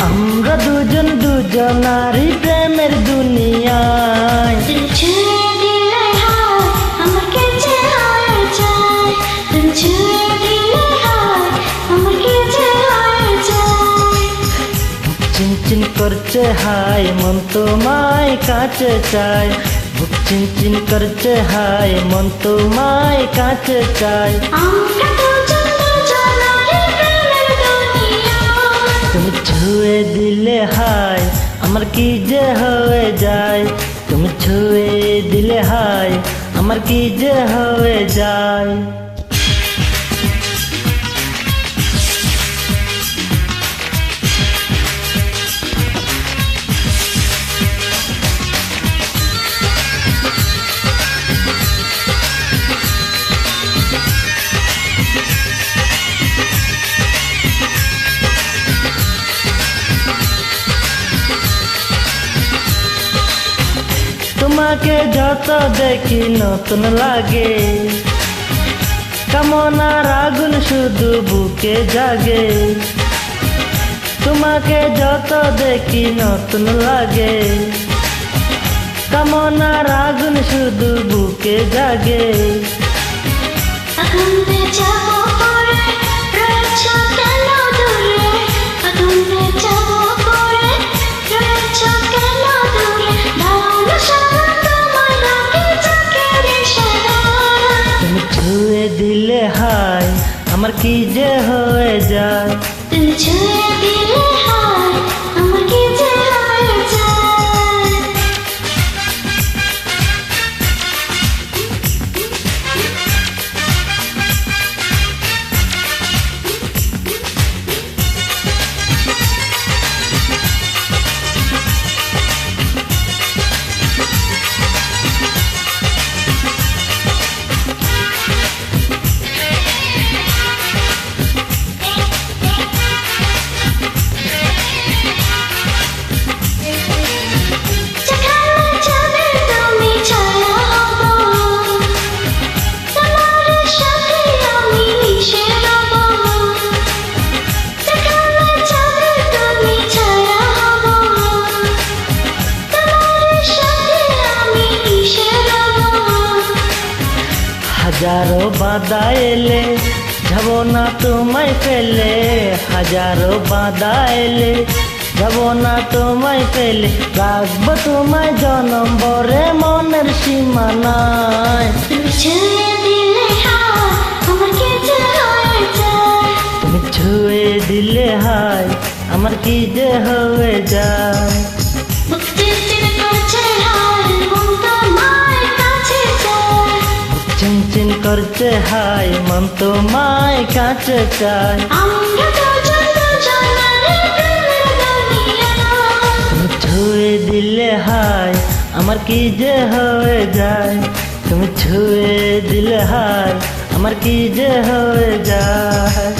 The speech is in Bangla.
আমরা দুজন দুজনারই প্রেমের দুনিয়ায়। তুমি ছুঁয়ে দিলে হায় আমার কি যে হয়ে যায়, তুমি ছুঁয়ে দিলে হায় আমার কি যে হয়ে যায়। চিনচিন করছে হায় মন তোমায় কাছে চায়, বুক চিনচিন করছে হায় মন তোমায় কাছে চায়। আমরা দুজন দুজনারই প্রেমের দুনিয়ায়। তুমি ছুঁয়ে দিলে হায় আমার কি যে হয়ে যায়, তুমি ছুঁয়ে দিলে হায় আমার কি যে হয়ে যায়। তোমাকে যত দেখি নতুন লাগে, কামনার আগুন শুধু বুকে জাগে। তোমাকে যত দেখি নতুন লাগে, কামনার আগুন শুধু বুকে জাগে। আগুনে যাবো পরে রয়েছ কেন দূরে, আগুনে যাবো পরে রয়েছ কেন দূরে, ধারণা সারা তোমার লাগে চোখের ইশারায়। তুমি ছুঁয়ে দিলে হায় আমার কি যে হয়ে যায়, তুমি ছুঁয়ে দিলে হায় আমার কি যে হয়ে যায়। হাজারো বাধা এলে যাব না তোমায় ফেলে, হাজারো বাধা এলে যাব না তোমায় ফেলে, রাখবো তোমায় জনম ভরে মনের সীমানায়। তুমি ছুঁয়ে দিলে হায় আমার কি যে হয়ে যায়, তুমি ছুঁয়ে দিলে হায় আমার কি যে হয়ে যায়। বুক চিনচিন করছে হায় মন তোমার কাছে যায়। চিনচিন করছে হায় মন তোমায় কাছে চায়। আমরা দুজন দুজনারই প্রেমের দুনিয়ায়। তুমি ছুঁয়ে দিলে হায় আমার কি যে হয়ে যায়, তুমি ছুঁয়ে দিলে হায় আমার কি যে হয়ে যায়।